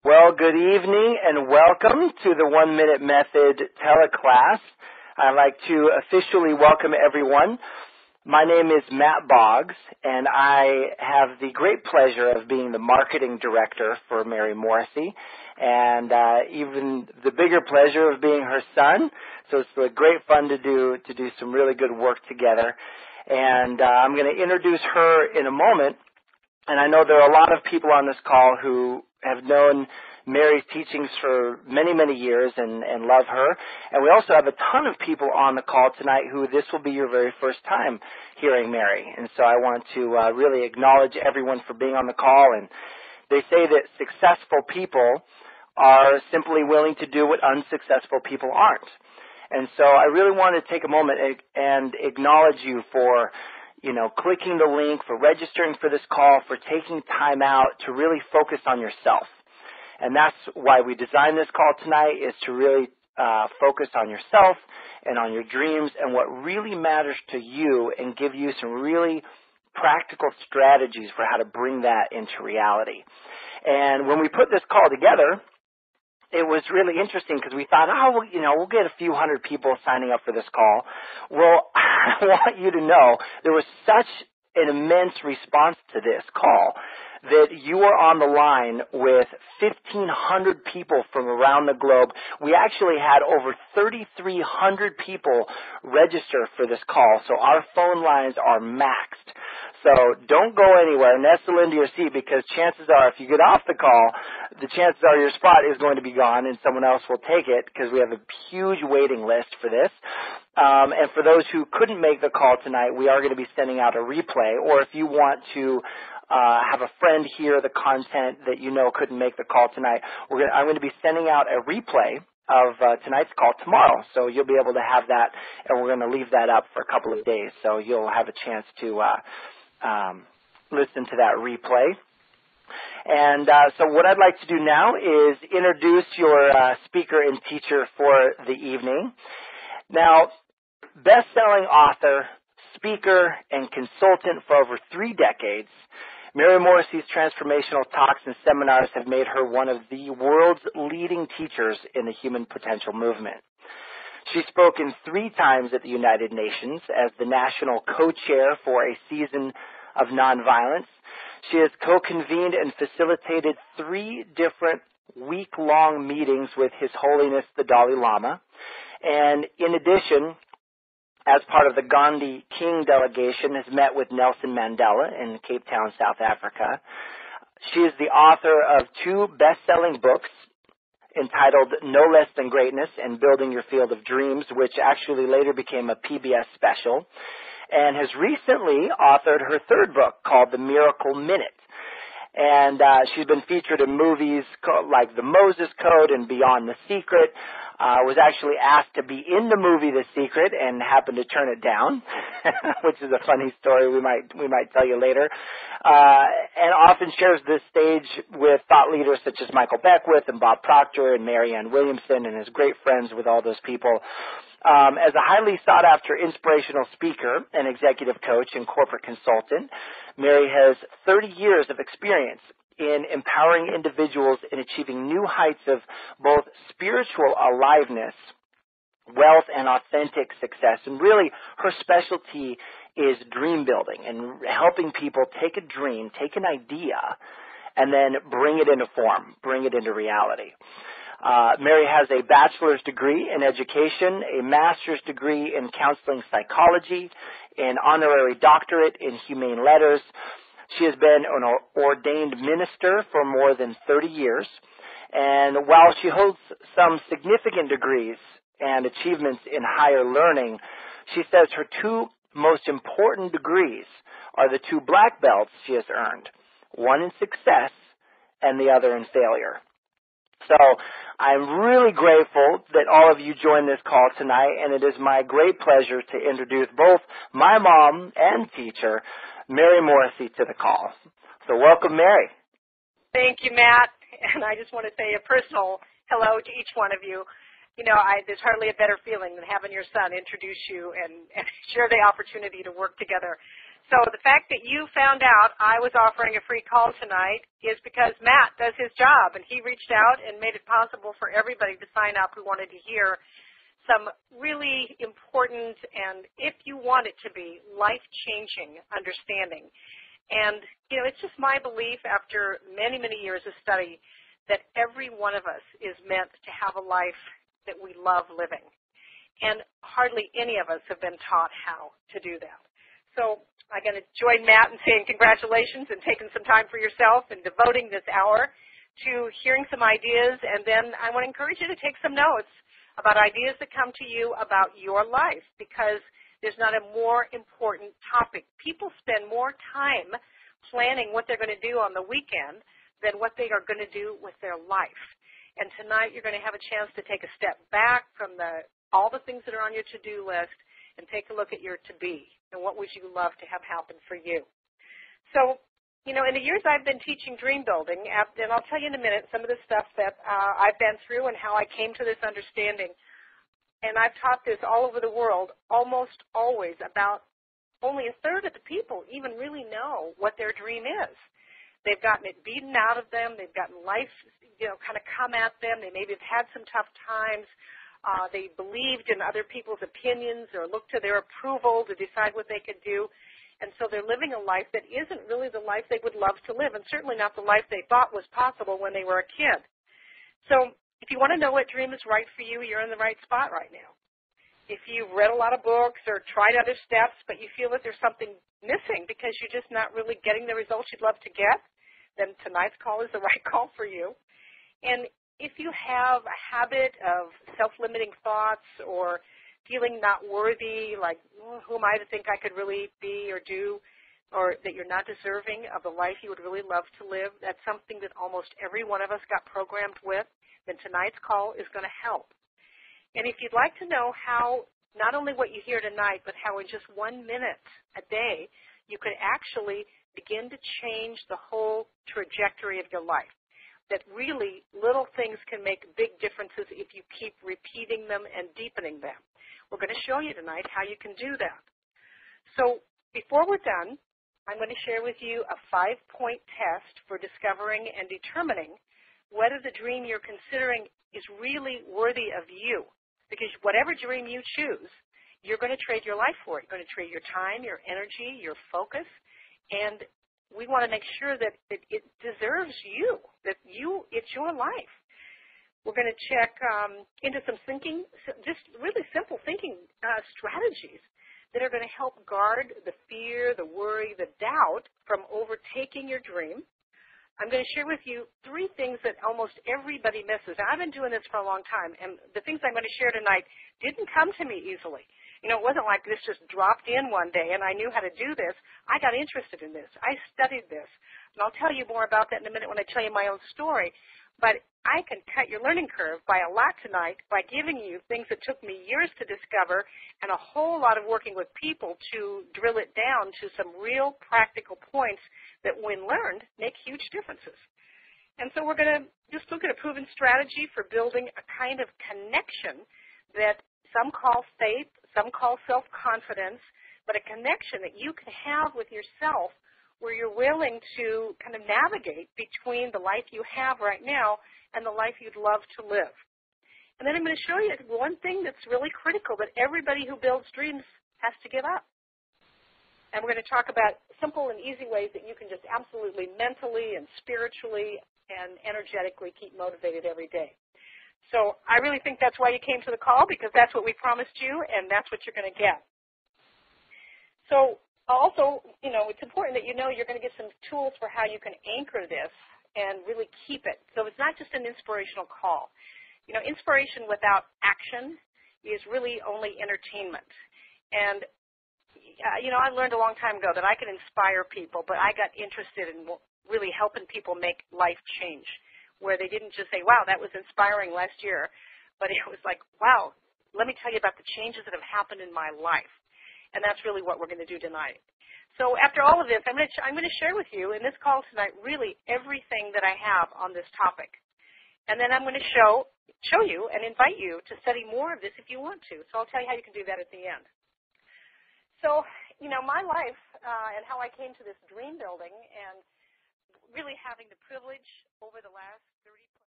Well, good evening and welcome to the 1 Minute Method teleclass. I'd like to officially welcome everyone. My name is Matt Boggs, and I have the great pleasure of being the marketing director for Mary Morrissey, and even the bigger pleasure of being her son. So it's great fun to do some really good work together. And I'm going to introduce her in a moment. And I know there are a lot of people on this call who have known Mary's teachings for many, many years and love her. And we also have a ton of people on the call tonight who this will be your very first time hearing Mary. And so I want to really acknowledge everyone for being on the call. And they say that successful people are simply willing to do what unsuccessful people aren't. And so I really want to take a moment and acknowledge you for clicking the link, for registering for this call, for taking time out to really focus on yourself. And that's why we designed this call tonight, is to really focus on yourself and on your dreams and what really matters to you, and give you some really practical strategies for how to bring that into reality. And when we put this call together, it was really interesting because we thought, we'll get a few hundred people signing up for this call. Well, I want you to know there was such an immense response to this call that you are on the line with 1,500 people from around the globe. We actually had over 3,300 people register for this call, so our phone lines are maxed. So don't go anywhere. Nestle into your seat, because chances are if you get off the call, the chances are your spot is going to be gone and someone else will take it, because we have a huge waiting list for this. And for those who couldn't make the call tonight, we are going to be sending out a replay. Or if you want to have a friend hear the content that you know couldn't make the call tonight, I'm going to be sending out a replay of tonight's call tomorrow. So you'll be able to have that, and we're going to leave that up for a couple of days. So you'll have a chance to listen to that replay. And so what I'd like to do now is introduce your speaker and teacher for the evening. Now, best-selling author, speaker, and consultant for over 3 decades, Mary Morrissey's transformational talks and seminars have made her one of the world's leading teachers in the human potential movement. She's spoken 3 times at the United Nations as the national co-chair for a season of nonviolence. She has co-convened and facilitated 3 different week-long meetings with His Holiness the Dalai Lama. And in addition, as part of the Gandhi King delegation, has met with Nelson Mandela in Cape Town, South Africa. She is the author of 2 best-selling books entitled No Less Than Greatness and Building Your Field of Dreams, which actually later became a PBS special, and has recently authored her 3rd book called The Miracle Minute. And she's been featured in movies like The Moses Code and Beyond the Secret. Was actually asked to be in the movie The Secret and happened to turn it down, which is a funny story we might tell you later. And often shares this stage with thought leaders such as Michael Beckwith and Bob Proctor and Marianne Williamson, and is great friends with all those people. As a highly sought-after inspirational speaker and executive coach and corporate consultant, Mary has 30 years of experience in empowering individuals in achieving new heights of both spiritual aliveness, wealth, and authentic success. And really, her specialty is dream building and helping people take a dream, take an idea, and then bring it into form, bring it into reality. Mary has a bachelor's degree in education, a master's degree in counseling psychology, an honorary doctorate in humane letters. She has been an ordained minister for more than 30 years, and while she holds some significant degrees and achievements in higher learning, she says her 2 most important degrees are the 2 black belts she has earned, one in success and the other in failure. So I'm really grateful that all of you joined this call tonight, and it is my great pleasure to introduce both my mom and teacher, Mary Morrissey, to the call. So welcome, Mary. Thank you, Matt. And I just want to say a personal hello to each one of you. There's hardly a better feeling than having your son introduce you and share the opportunity to work together. So the fact that you found out I was offering a free call tonight is because Matt does his job, and he reached out and made it possible for everybody to sign up who wanted to hear some really important and, if you want it to be, life-changing understanding. And, you know, it's just my belief after many, many years of study that every one of us is meant to have a life that we love living. And hardly any of us have been taught how to do that. So I'm going to join Matt in saying congratulations and taking some time for yourself and devoting this hour to hearing some ideas. And then I want to encourage you to take some notes about ideas that come to you about your life, because there's not a more important topic. People spend more time planning what they're going to do on the weekend than what they are going to do with their life. And tonight you're going to have a chance to take a step back from all the things that are on your to-do list and take a look at your to-be and what would you love to have happen for you. So, you know, in the years I've been teaching dream building, and I'll tell you in a minute some of the stuff that I've been through and how I came to this understanding. And I've taught this all over the world, almost always about only a third of the people even really know what their dream is. They've gotten it beaten out of them. They've gotten life, you know, kind of come at them. They maybe have had some tough times. They believed in other people's opinions or looked to their approval to decide what they could do. And so they're living a life that isn't really the life they would love to live, and certainly not the life they thought was possible when they were a kid. So if you want to know what dream is right for you, you're in the right spot right now. If you've read a lot of books or tried other steps, but you feel that there's something missing because you're just not really getting the results you'd love to get, then tonight's call is the right call for you. And if you have a habit of self-limiting thoughts or feeling not worthy, like, who am I to think I could really be or do, or that you're not deserving of the life you would really love to live, that's something that almost every one of us got programmed with, then tonight's call is going to help. And if you'd like to know how, not only what you hear tonight, but how in just 1 minute a day you could actually begin to change the whole trajectory of your life, that really little things can make big differences if you keep repeating them and deepening them. We're going to show you tonight how you can do that. So before we're done, I'm going to share with you a 5-point test for discovering and determining whether the dream you're considering is really worthy of you. Because whatever dream you choose, you're going to trade your life for it. You're going to trade your time, your energy, your focus, and we want to make sure that it deserves you, that it's your life. We're going to check into some thinking, just really simple thinking strategies that are going to help guard the fear, the worry, the doubt from overtaking your dream. I'm going to share with you 3 things that almost everybody misses. And I've been doing this for a long time, and the things I'm going to share tonight didn't come to me easily. You know, it wasn't like this just dropped in one day and I knew how to do this. I got interested in this. I studied this. And I'll tell you more about that in a minute when I tell you my own story. But I can cut your learning curve by a lot tonight by giving you things that took me years to discover and a whole lot of working with people to drill it down to some real practical points that, when learned, make huge differences. And so we're going to just look at a proven strategy for building a kind of connection that some call faith, some call self-confidence, but a connection that you can have with yourself where you're willing to kind of navigate between the life you have right now and the life you'd love to live. And then I'm going to show you one thing that's really critical that everybody who builds dreams has to give up. And we're going to talk about simple and easy ways that you can just absolutely mentally and spiritually and energetically keep motivated every day. So I really think that's why you came to the call, because that's what we promised you, and that's what you're going to get. So also, you know, it's important that you know you're going to get some tools for how you can anchor this and really keep it. So it's not just an inspirational call. You know, inspiration without action is really only entertainment. And, you know, I learned a long time ago that I can inspire people, but I got interested in really helping people make life change, where they didn't just say, wow, that was inspiring last year, but it was like, wow, let me tell you about the changes that have happened in my life. And that's really what we're going to do tonight. So after all of this, I'm going to share with you in this call tonight really everything that I have on this topic. And then I'm going to show you and invite you to study more of this if you want to. So I'll tell you how you can do that at the end. So my life and how I came to this dream building and really having the privilege over the last 30